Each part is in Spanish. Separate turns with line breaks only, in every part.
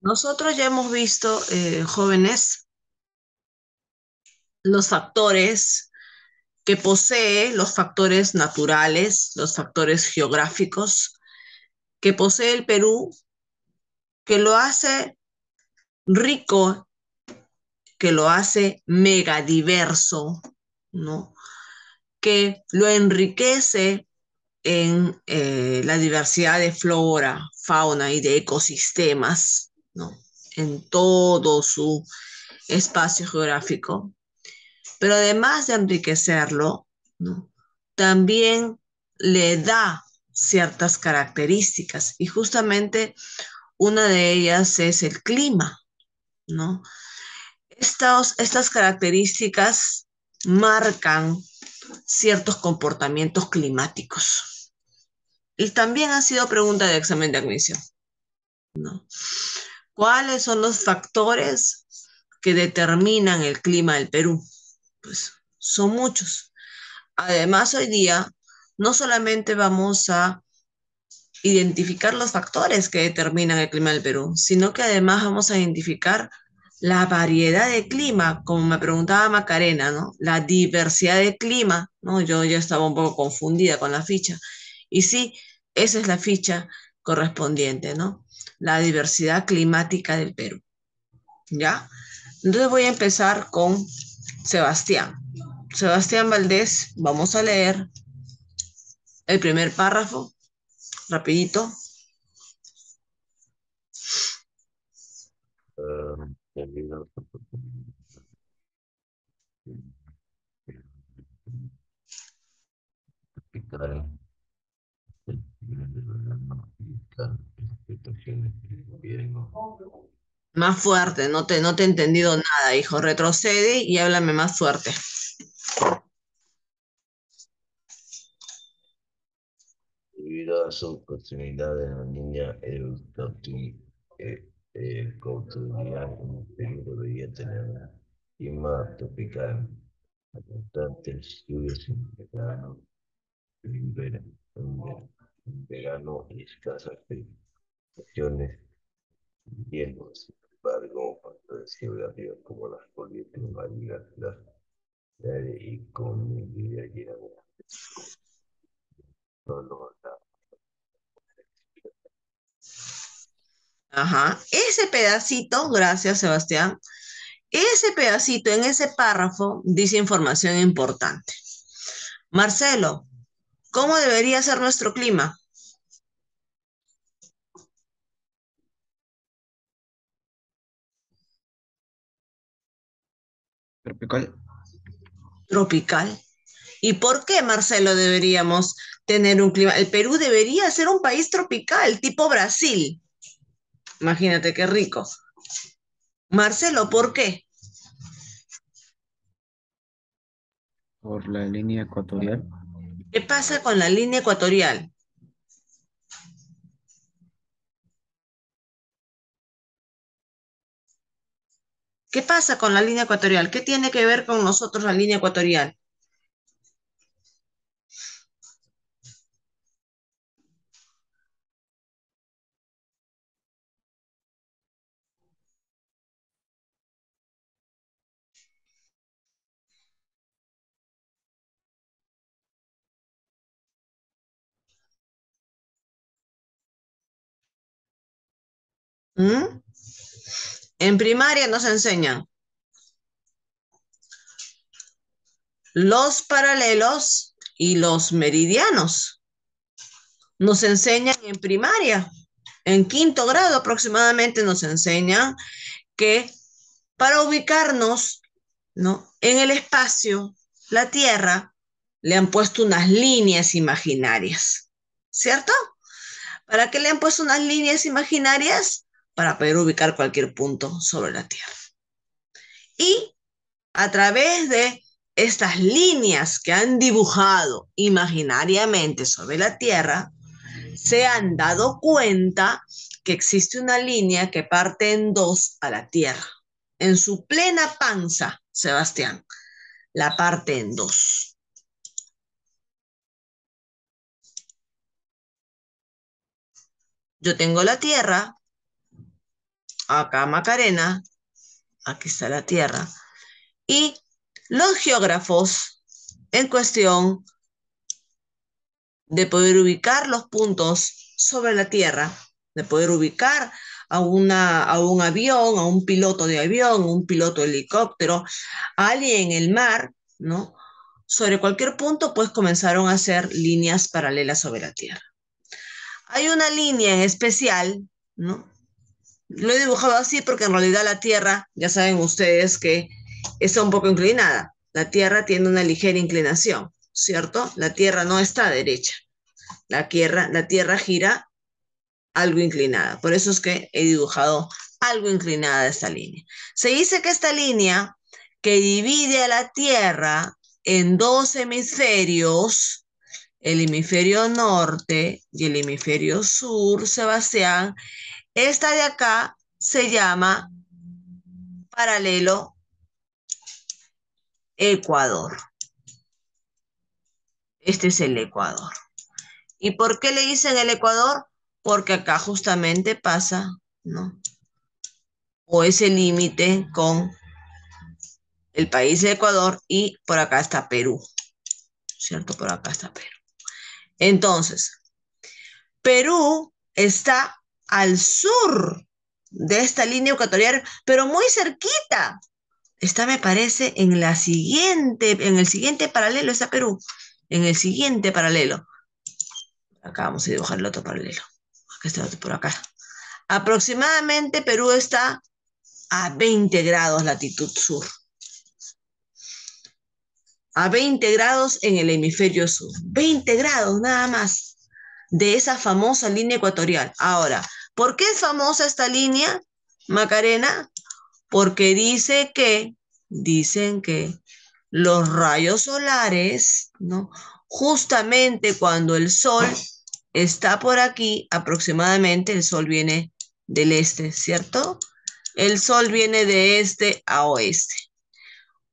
Nosotros ya hemos visto, jóvenes, los factores que posee, los factores naturales, los factores geográficos que posee el Perú, que lo hace rico, que lo hace megadiverso, ¿no? Que lo enriquece en la diversidad de flora, fauna y de ecosistemas, ¿no? En todo su espacio geográfico. Pero además de enriquecerlo, ¿no? También le da ciertas características y justamente una de ellas es el clima, ¿no? Estas características marcan ciertos comportamientos climáticos. Y también ha sido pregunta de examen de admisión, ¿no? ¿Cuáles son los factores que determinan el clima del Perú? Pues son muchos. Además, hoy día no solamente vamos a identificar los factores que determinan el clima del Perú, sino que además vamos a identificar la variedad de clima, como me preguntaba Macarena, ¿no? La diversidad de clima, ¿no? Yo ya estaba un poco confundida con la ficha. Y sí, esa es la ficha correspondiente, ¿no? La diversidad climática del Perú, ¿ya? Entonces voy a empezar con Sebastián. Sebastián Valdés, vamos a leer el primer párrafo, rapidito.
Debido a explicar el nivel de verano y las expectaciones del gobierno.
Más fuerte, no te he entendido nada, hijo. Retrocede y háblame más fuerte.
Debido a su proximidad de la línea ecuatorial, el Perú debería tener un clima tropical, abundantes lluvias en verano, en verano y escasas precipitaciones en invierno. Sin embargo, factores geográficos como las corrientes marinas, las y con mi llena solo la
Ajá. Ese pedacito, gracias, Sebastián. Ese pedacito en ese párrafo dice información importante. Marcelo, ¿cómo debería ser nuestro clima?
Tropical.
Tropical. ¿Y por qué, Marcelo, deberíamos tener un clima? El Perú debería ser un país tropical, tipo Brasil. Imagínate qué rico. Marcelo, ¿por qué?
Por la línea ecuatorial.
¿Qué pasa con la línea ecuatorial? ¿Qué pasa con la línea ecuatorial? ¿Qué tiene que ver con nosotros la línea ecuatorial? ¿Mm? En primaria nos enseñan los paralelos y los meridianos. Nos enseñan en primaria, en quinto grado aproximadamente nos enseñan que para ubicarnos, ¿no? En el espacio, la Tierra, le han puesto unas líneas imaginarias, ¿cierto? ¿Para qué le han puesto unas líneas imaginarias? Para poder ubicar cualquier punto sobre la Tierra. Y a través de estas líneas que han dibujado imaginariamente sobre la Tierra, se han dado cuenta que existe una línea que parte en dos a la Tierra. En su plena panza, Sebastián, la parte en dos. Yo tengo la Tierra acá Macarena, aquí está la Tierra. Y los geógrafos en cuestión de poder ubicar los puntos sobre la Tierra, de poder ubicar a un avión, a un piloto de avión, un piloto de helicóptero, a alguien en el mar, ¿no? Sobre cualquier punto, pues comenzaron a hacer líneas paralelas sobre la Tierra. Hay una línea en especial, ¿no? Lo he dibujado así porque en realidad la Tierra, ya saben ustedes que está un poco inclinada. La Tierra tiene una ligera inclinación, ¿cierto? La Tierra no está derecha. La tierra gira algo inclinada. Por eso es que he dibujado algo inclinada esta línea. Se dice que esta línea que divide a la Tierra en dos hemisferios, el hemisferio norte y el hemisferio sur, Sebastián, esta de acá se llama paralelo Ecuador. Este es el Ecuador. ¿Y por qué le dicen el Ecuador? Porque acá justamente pasa, ¿no? O ese límite con el país de Ecuador y por acá está Perú, ¿cierto? Por acá está Perú. Entonces, Perú está al sur de esta línea ecuatorial, pero muy cerquita. Está, me parece, en el siguiente paralelo está Perú. En el siguiente paralelo. Acá vamos a dibujar el otro paralelo. Acá está el otro por acá. Aproximadamente Perú está a 20 grados latitud sur. A 20 grados en el hemisferio sur. 20 grados nada más de esa famosa línea ecuatorial. Ahora, ¿por qué es famosa esta línea, Macarena? Porque dicen que los rayos solares, ¿no? Justamente cuando el sol está por aquí, aproximadamente el sol viene del este, ¿cierto? El sol viene de este a oeste.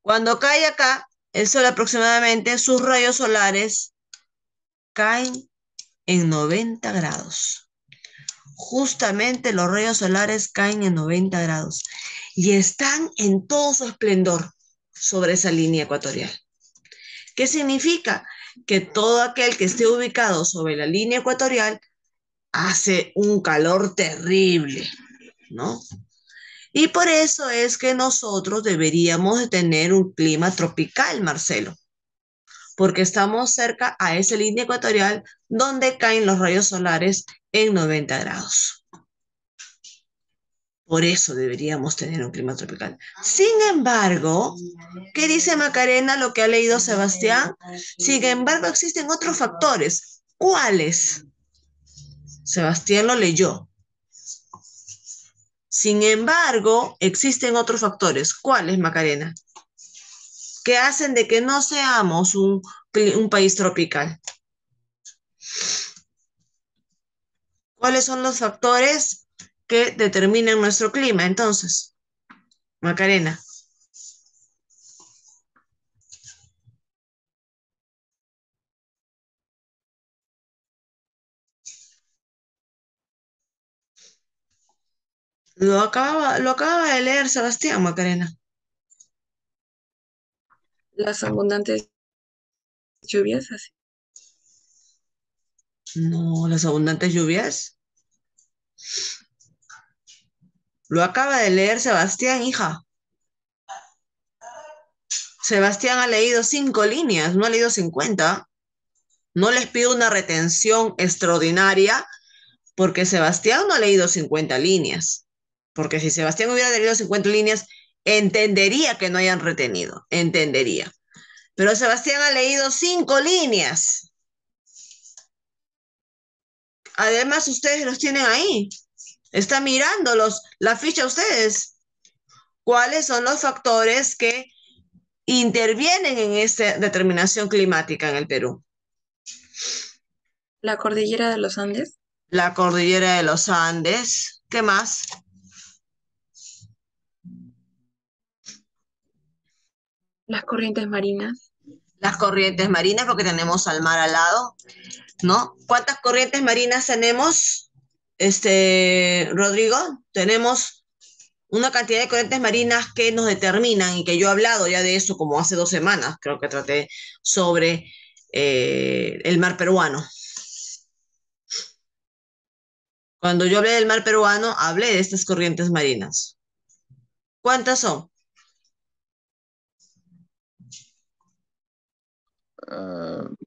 Cuando cae acá, el sol aproximadamente, sus rayos solares caen en 90 grados. Justamente los rayos solares caen en 90 grados y están en todo su esplendor sobre esa línea ecuatorial. ¿Qué significa? Que todo aquel que esté ubicado sobre la línea ecuatorial hace un calor terrible, ¿no? Y por eso es que nosotros deberíamos de tener un clima tropical, Marcelo, porque estamos cerca a esa línea ecuatorial donde caen los rayos solares en 90 grados. Por eso deberíamos tener un clima tropical. Sin embargo, ¿qué dice Macarena, lo que ha leído Sebastián? Sin embargo, existen otros factores. ¿Cuáles? Sebastián lo leyó. Sin embargo, existen otros factores. ¿Cuáles, Macarena? Que hacen de que no seamos un país tropical. ¿Cuáles son los factores que determinan nuestro clima? Entonces, Macarena. Lo acaba de leer Sebastián, Macarena.
Las abundantes lluvias, así.
No, las abundantes lluvias. Lo acaba de leer Sebastián, hija. Sebastián ha leído 5 líneas, no ha leído 50. No les pido una retención extraordinaria porque Sebastián no ha leído 50 líneas. Porque si Sebastián hubiera leído 50 líneas, entendería que no hayan retenido, entendería. Pero Sebastián ha leído 5 líneas. Además, ustedes los tienen ahí. Están mirándolos, la ficha ustedes. ¿Cuáles son los factores que intervienen en esta determinación climática en el Perú?
La cordillera de los Andes,
La cordillera de los Andes. ¿Qué más?
las corrientes marinas,
Las corrientes marinas, porque tenemos al mar al lado, ¿no? ¿Cuántas corrientes marinas tenemos, Rodrigo? Tenemos una cantidad de corrientes marinas que nos determinan y que yo he hablado ya de eso como hace 2 semanas, creo que traté sobre el mar peruano. Cuando yo hablé del mar peruano, hablé de estas corrientes marinas. ¿Cuántas son?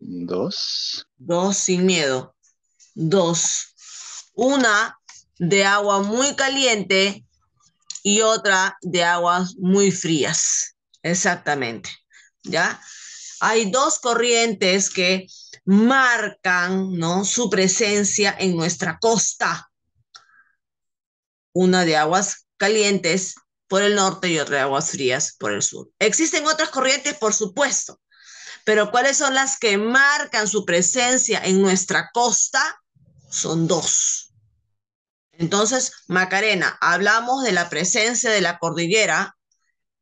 Dos.
Dos sin miedo. Dos. Una de agua muy caliente y otra de aguas muy frías. Exactamente. ¿Ya? Hay dos corrientes que marcan, ¿no?, su presencia en nuestra costa. Una de aguas calientes por el norte y otra de aguas frías por el sur. Existen otras corrientes, por supuesto, pero ¿cuáles son las que marcan su presencia en nuestra costa? Son dos. Entonces, Macarena, hablamos de la presencia de la cordillera,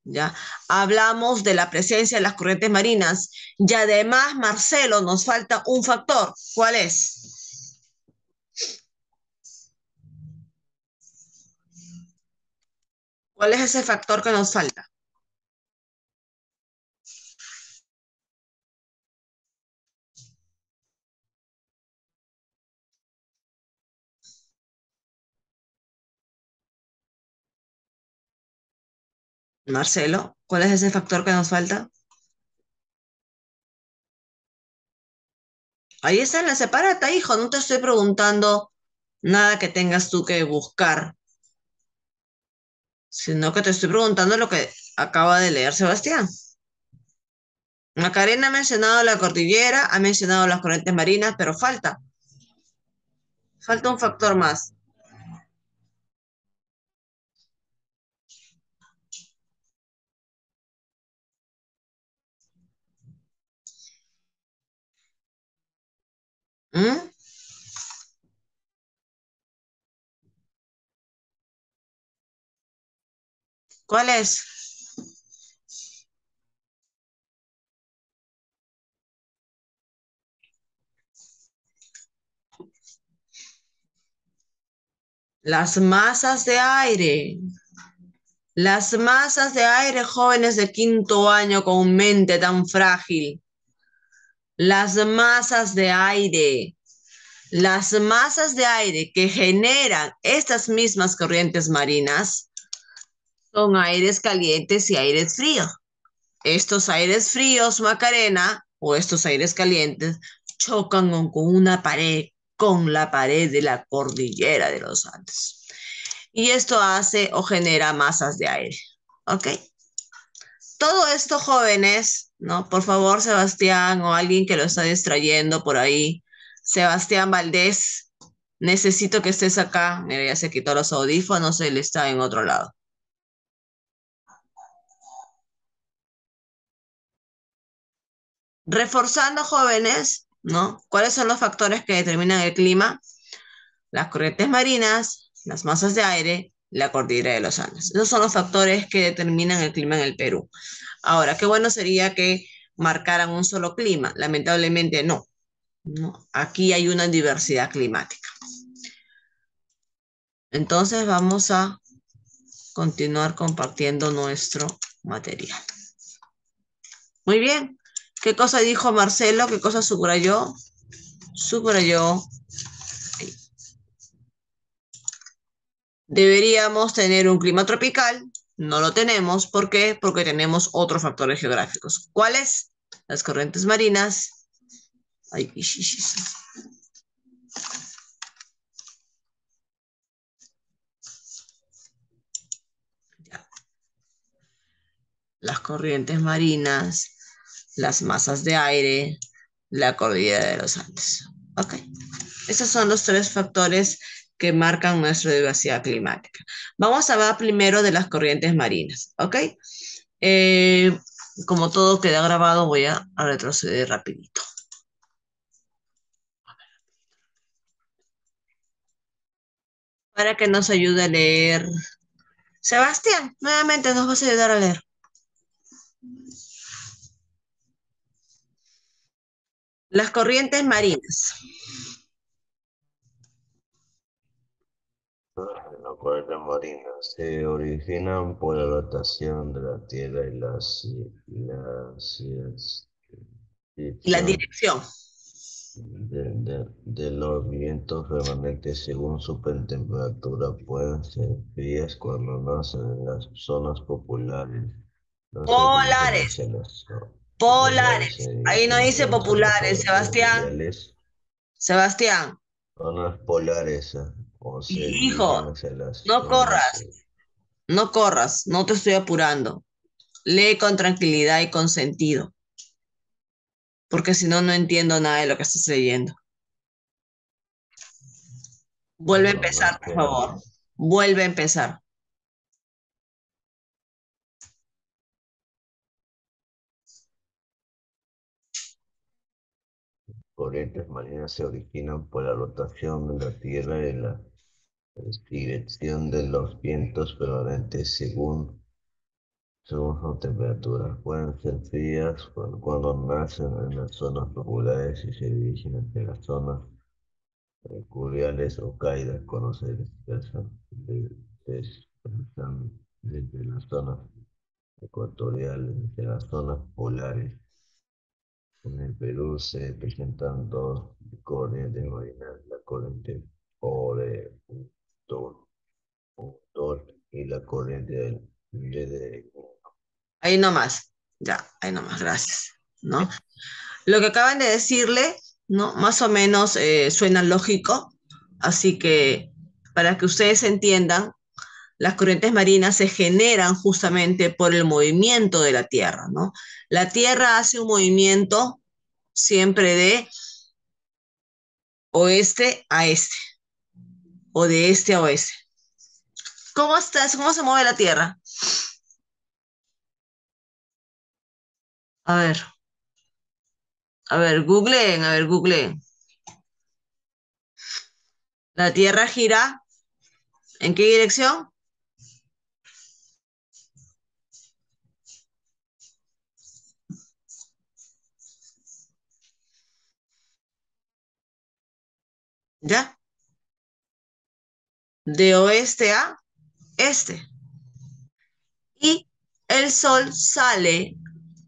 ¿ya? Hablamos de la presencia de las corrientes marinas y además, Marcelo, nos falta un factor. ¿Cuál es? ¿Cuál es ese factor que nos falta? Marcelo, ¿cuál es ese factor que nos falta? Ahí está en la separata, hijo. No te estoy preguntando nada que tengas tú que buscar, sino que te estoy preguntando lo que acaba de leer Sebastián. Macarena ha mencionado la cordillera, ha mencionado las corrientes marinas, pero falta un factor más. ¿Mm? ¿Cuál es? Las masas de aire. Las masas de aire, jóvenes de quinto año con mente tan frágil. Las masas de aire. Las masas de aire que generan estas mismas corrientes marinas son aires calientes y aires fríos. Estos aires fríos, Macarena, o estos aires calientes, chocan con una pared, con la pared de la cordillera de los Andes. Y esto hace o genera masas de aire. ¿Ok? Todo esto, jóvenes, ¿no? Por favor, Sebastián o alguien que lo está distrayendo por ahí. Sebastián Valdés, necesito que estés acá. Mira, ya se quitó los audífonos, él está en otro lado. Reforzando, jóvenes, ¿no? ¿Cuáles son los factores que determinan el clima? Las corrientes marinas, las masas de aire, la cordillera de los Andes. Esos son los factores que determinan el clima en el Perú. Ahora, qué bueno sería que marcaran un solo clima. Lamentablemente no, ¿no? Aquí hay una diversidad climática. Entonces vamos a continuar compartiendo nuestro material. Muy bien. ¿Qué cosa dijo Marcelo? ¿Qué cosa subrayó? Subrayó. Deberíamos tener un clima tropical. No lo tenemos. ¿Por qué? Porque tenemos otros factores geográficos. ¿Cuáles? Las corrientes marinas. Ay, las corrientes marinas, las masas de aire, la cordillera de los Andes. Ok. Esos son los tres factores que marcan nuestra diversidad climática. Vamos a hablar primero de las corrientes marinas. Ok. Eh, como todo queda grabado, voy a retroceder rapidito. Para que nos ayude a leer. Sebastián, nuevamente nos vas a ayudar a leer. Las corrientes marinas.
Las corrientes marinas se originan por la rotación de la Tierra y
Y la
dirección
dirección.
de los vientos remanentes según su temperatura. Pueden ser frías cuando nacen en las zonas populares. No se dirigen
Polares,
hacia las populares, se
polares. Ahí no
dirigen
dice
hacia las zonas
populares, Sebastián.
ecuatoriales.
Sebastián,
Zonas polares, o se dirigen
hijo,
hacia las
no
zonas
corras, no corras, no te estoy apurando. Lee con tranquilidad y con sentido, porque si no, no entiendo nada de lo que estás leyendo. Vuelve a
no
empezar,
es
por
que
favor. Vuelve a empezar.
corrientes marinas se originan por la rotación de la Tierra y la dirección de los vientos prevalentes según su temperatura. Pueden ser frías cuando nacen en las zonas populares y se dirigen hacia las zonas mercuriales o caídas cuando desplazan desde las zonas ecuatoriales hacia las zonas polares. En el Perú se presentan dos corrientes marinas, la corriente Oriental y la corriente de
Ahí nomás. Ya, ahí nomás, gracias. ¿No? Lo que acaban de decirle, ¿no? Más o menos suena lógico, así que para que ustedes entiendan, las corrientes marinas se generan justamente por el movimiento de la Tierra, ¿no? La Tierra hace un movimiento siempre de oeste a este o de este a oeste. ¿Cómo estás? ¿Cómo se mueve la Tierra? A ver, a ver, googleen. La Tierra gira, ¿en qué dirección? ¿Ya? De oeste a este. Y el Sol sale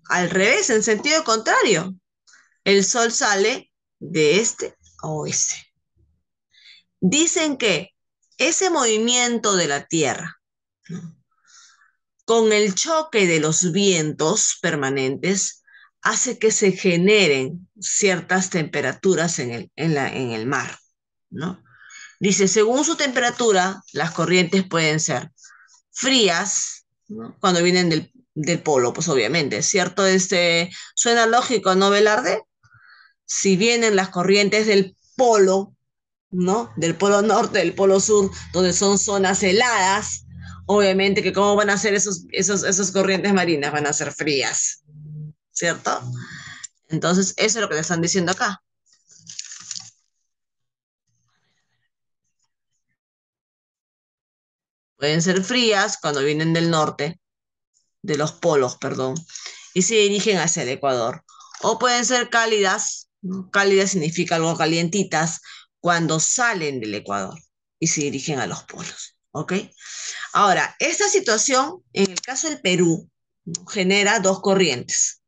al revés, en sentido contrario. El Sol sale de este a oeste. Dicen que ese movimiento de la Tierra, ¿no? Con el choque de los vientos permanentes, hace que se generen ciertas temperaturas en el mar, ¿no? Dice, según su temperatura, las corrientes pueden ser frías, ¿no? Cuando vienen del polo, pues obviamente, ¿cierto? Suena lógico, ¿no, Velarde? Si vienen las corrientes del polo, ¿no? Del polo norte, del polo sur, donde son zonas heladas, obviamente que cómo van a ser esas corrientes marinas, van a ser frías, ¿cierto? Entonces, eso es lo que le están diciendo acá. Pueden ser frías cuando vienen del norte, de los polos, perdón, y se dirigen hacia el Ecuador. O pueden ser cálidas, ¿no? Cálidas significa algo calientitas, cuando salen del Ecuador y se dirigen a los polos, ¿ok? Ahora, esta situación, en el caso del Perú, ¿no? Genera dos corrientes,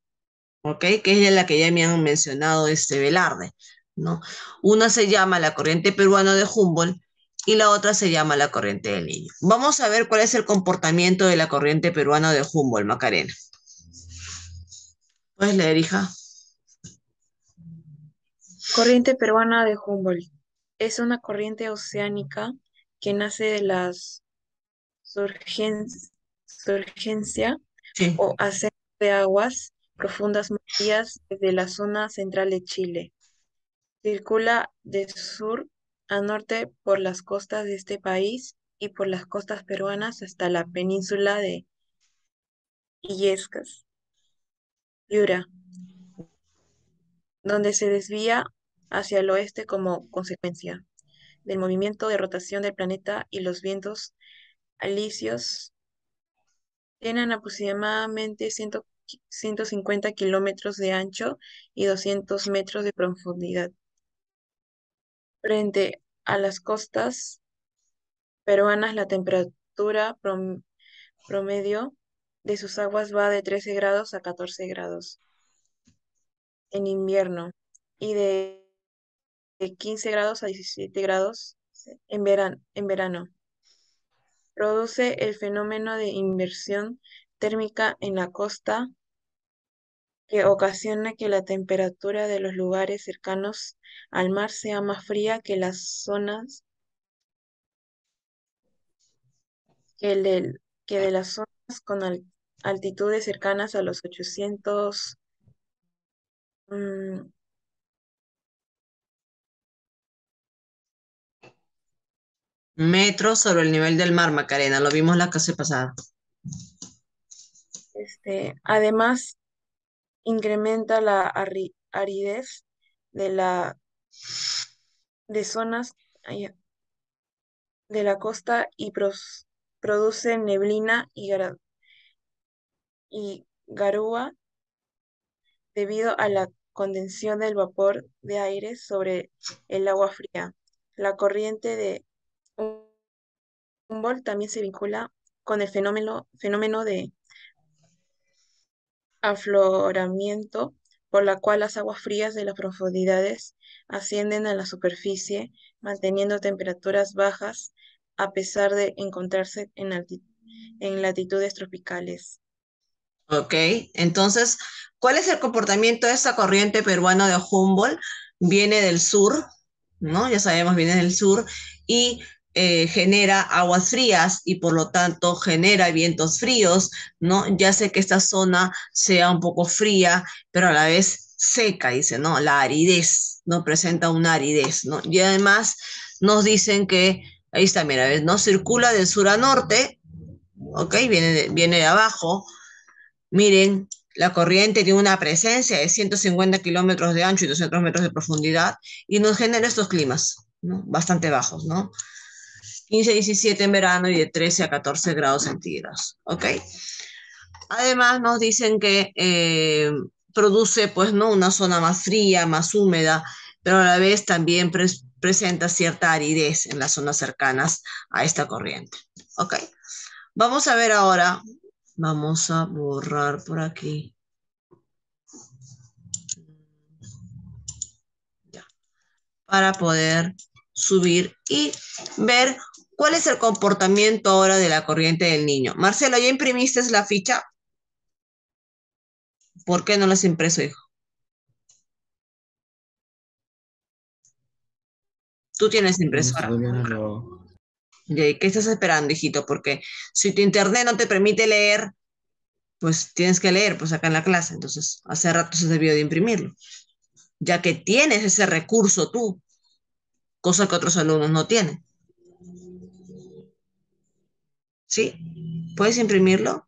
¿ok? Que es la que ya me han mencionado Velarde, ¿no? Una se llama la corriente peruana de Humboldt y la otra se llama la corriente del Niño. Vamos a ver cuál es el comportamiento de la corriente peruana de Humboldt, Macarena. ¿Puedes leer, hija?
Corriente peruana de Humboldt. Es una corriente oceánica que nace de las surgencia
Sí.
o ascenso de aguas profundas marias desde la zona central de Chile. Circula de sur a norte por las costas de este país y por las costas peruanas hasta la península de Illescas, Piura, donde se desvía hacia el oeste como consecuencia del movimiento de rotación del planeta y los vientos alisios. Tienen aproximadamente 150 kilómetros de ancho y 200 metros de profundidad. Frente a las costas peruanas, la temperatura promedio de sus aguas va de 13 grados a 14 grados en invierno y de 15 grados a 17 grados en verano. Produce el fenómeno de inversión térmica en la costa que ocasiona que la temperatura de los lugares cercanos al mar sea más fría que las zonas que de las zonas con altitudes cercanas a los 800 mm,
Metros sobre el nivel del mar, Macarena, lo vimos la clase pasada.
además incrementa la aridez de de zonas ay, de la costa y produce neblina y garúa debido a la condensación del vapor de aire sobre el agua fría. La corriente de Humboldt también se vincula con el fenómeno de afloramiento, por la cual las aguas frías de las profundidades ascienden a la superficie, manteniendo temperaturas bajas a pesar de encontrarse en latitudes tropicales.
Ok, entonces, ¿cuál es el comportamiento de esta corriente peruana de Humboldt? Viene del sur, ¿no? Ya sabemos, viene del sur y genera aguas frías y por lo tanto genera vientos fríos, ¿no? Ya sé que esta zona sea un poco fría, pero a la vez seca, dice, ¿no? La aridez, ¿no? Presenta una aridez, ¿no? Y además nos dicen que, ahí está, mira, ¿ves? ¿No? Circula del sur a norte, ¿ok? Viene de abajo. Miren, la corriente tiene una presencia de 150 kilómetros de ancho y 200 metros de profundidad y nos genera estos climas, ¿no? Bastante bajos, ¿no? 15 a 17 en verano y de 13 a 14 grados centígrados, ¿ok? Además nos dicen que produce, pues, ¿no? Una zona más fría, más húmeda, pero a la vez también presenta cierta aridez en las zonas cercanas a esta corriente, ¿ok? Vamos a ver ahora, vamos a borrar por aquí. Ya, para poder subir y ver cuál es el comportamiento ahora de la corriente del niño. Marcelo, ¿ya imprimiste la ficha? ¿Por qué no la has impreso, hijo? Tú tienes impresora.
Todavía no lo...
¿Y qué estás esperando, hijito? Porque si tu internet no te permite leer, pues tienes que leer, pues acá en la clase. Entonces, hace rato se debió de imprimirlo, ya que tienes ese recurso tú, cosa que otros alumnos no tienen. ¿Sí? ¿Puedes imprimirlo?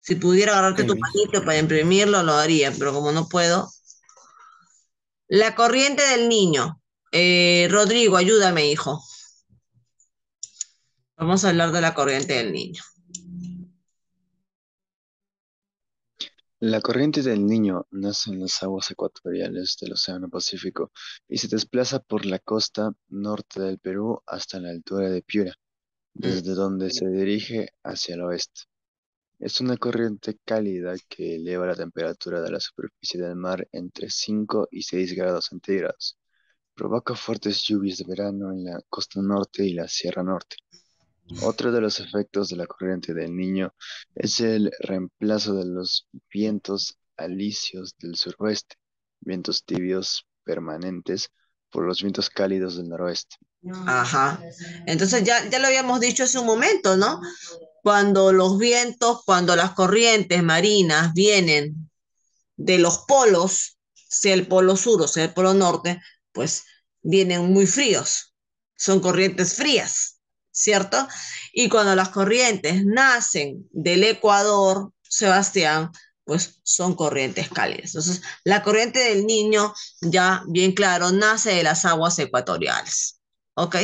Si pudiera agarrarte
Ok,
tu
Miss.
palito para imprimirlo, lo haría, pero como no puedo. La corriente del niño. Rodrigo, ayúdame, hijo. Vamos a hablar de la corriente del niño.
La corriente del Niño nace en las aguas ecuatoriales del Océano Pacífico y se desplaza por la costa norte del Perú hasta la altura de Piura,
Mm,
desde donde se dirige hacia el oeste. Es una corriente cálida que eleva la temperatura de la superficie del mar entre 5 y 6 grados centígrados. Provoca fuertes lluvias de verano en la costa norte y la Sierra Norte. Otro de los efectos de la corriente del Niño es el reemplazo de los vientos alisios del suroeste, vientos tibios permanentes, por los vientos cálidos del noroeste.
Ajá. Entonces ya lo habíamos dicho hace un momento, ¿no? Cuando los vientos, cuando las corrientes marinas vienen de los polos, sea el polo sur o sea el polo norte, pues vienen muy fríos. Son corrientes frías, ¿cierto? Y cuando las corrientes nacen del Ecuador, Sebastián, pues son corrientes cálidas. Entonces, la corriente del Niño, ya bien claro, nace de las aguas ecuatoriales. ¿Ok?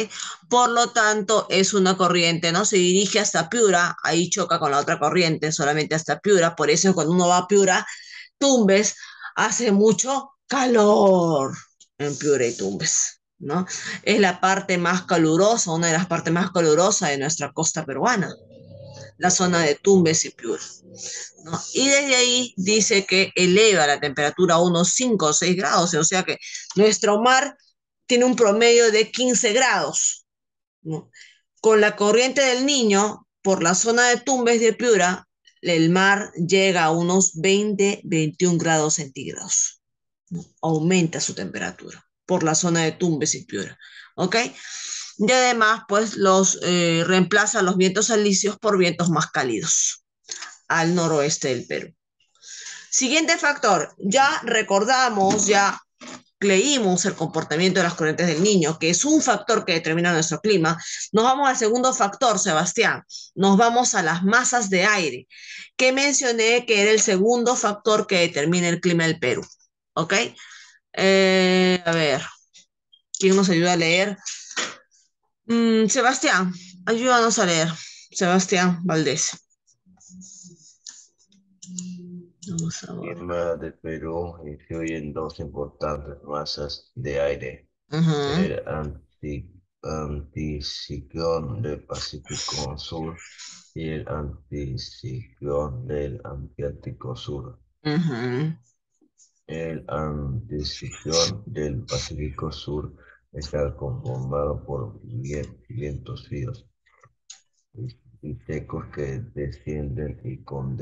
Por lo tanto, es una corriente, ¿no? Se dirige hasta Piura, ahí choca con la otra corriente, solamente hasta Piura, por eso cuando uno va a Piura, Tumbes, hace mucho calor en Piura y Tumbes, ¿no? Es la parte más calurosa, una de las partes más calurosas de nuestra costa peruana, la zona de Tumbes y Piura, ¿no? Y desde ahí dice que eleva la temperatura a unos 5 o 6 grados, o sea que nuestro mar tiene un promedio de 15 grados, ¿no? Con la corriente del Niño, por la zona de Tumbes de Piura, el mar llega a unos 20, 21 grados centígrados, ¿no? Aumenta su temperatura por la zona de Tumbes y Piura, ¿ok? Y además, pues, reemplaza los vientos alisios por vientos más cálidos al noroeste del Perú. Siguiente factor, ya recordamos, ya leímos el comportamiento de las corrientes del Niño, que es un factor que determina nuestro clima. Nos vamos al segundo factor, Sebastián. Nos vamos a las masas de aire, que mencioné que era el segundo factor que determina el clima del Perú. ¿Ok? A ver, ¿quién nos ayuda a leer? Sebastián, ayúdanos a leer. Sebastián Valdés. Vamos a
El
ver.
clima de Perú influye en dos importantes masas de aire.
Ujú,
El anticiclón del Pacífico Sur y el anticiclón del Atlántico Sur.
ujú,
El anticiclón del Pacífico Sur está conformado por vientos fríos y secos que descienden y con-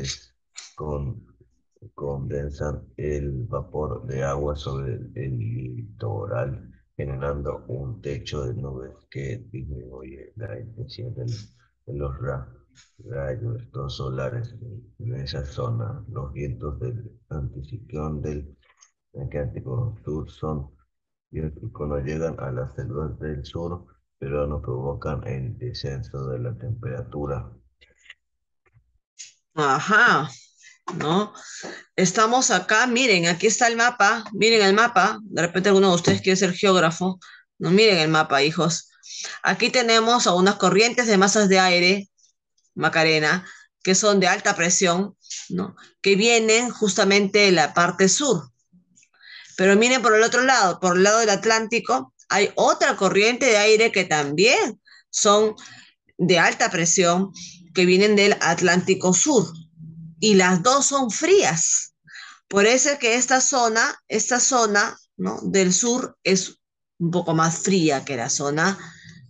condensan el vapor de agua sobre el litoral, generando un techo de nubes que disminuye la intensidad de los rayos solares en esa zona. Los vientos del anticiclón del Atlántico Sur son vientos que cuando llegan a las selvas del sur, pero no provocan el descenso de la temperatura.
ajá, ¿no? Estamos acá, miren, aquí está el mapa, miren el mapa, de repente alguno de ustedes quiere ser geógrafo, no miren el mapa, hijos. Aquí tenemos a unas corrientes de masas de aire, Macarena, que son de alta presión, ¿no? Que vienen justamente de la parte sur. Pero miren por el otro lado, por el lado del Atlántico, hay otra corriente de aire que también son de alta presión, que vienen del Atlántico Sur. Y las dos son frías. Por eso es que esta zona, ¿no? del sur es un poco más fría que la zona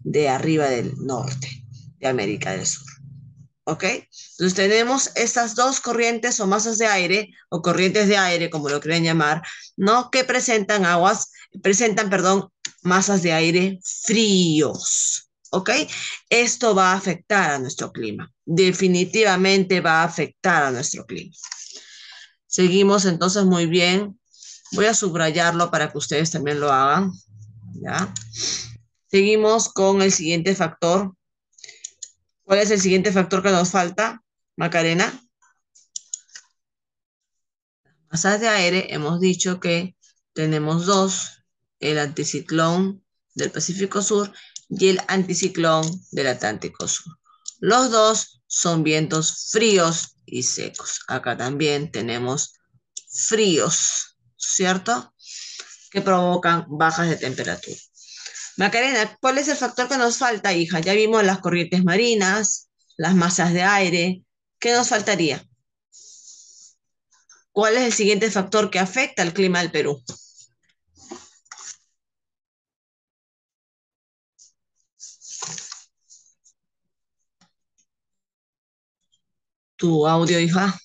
de arriba del norte, de América del Sur. ¿Ok? Entonces tenemos estas dos corrientes o masas de aire, o corrientes de aire, como lo quieren llamar, ¿no? Que presentan, perdón, masas de aire fríos. ¿Ok? Esto va a afectar a nuestro clima. Definitivamente va a afectar a nuestro clima. Seguimos entonces muy bien. Voy a subrayarlo para que ustedes también lo hagan. ¿Ya? Seguimos con el siguiente factor. ¿Cuál es el siguiente factor que nos falta, Macarena? Masas de aire, hemos dicho que tenemos dos, el anticiclón del Pacífico Sur y el anticiclón del Atlántico Sur. Los dos son vientos fríos y secos. Acá también tenemos fríos, ¿cierto? Que provocan bajas de temperatura. Macarena, ¿cuál es el factor que nos falta, hija? Ya vimos las corrientes marinas, las masas de aire. ¿Qué nos faltaría? ¿Cuál es el siguiente factor que afecta al clima del Perú? Tu audio, hija.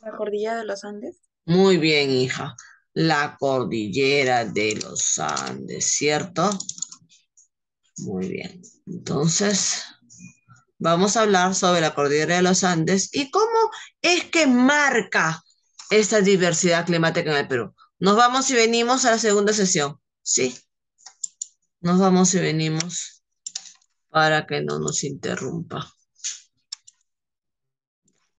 La cordillera de los Andes.
Muy bien, hija. La cordillera de los Andes, ¿cierto? Muy bien. Entonces, vamos a hablar sobre la cordillera de los Andes y cómo es que marca esta diversidad climática en el Perú. Nos vamos y venimos a la segunda sesión. Sí, nos vamos y venimos para que no nos interrumpa.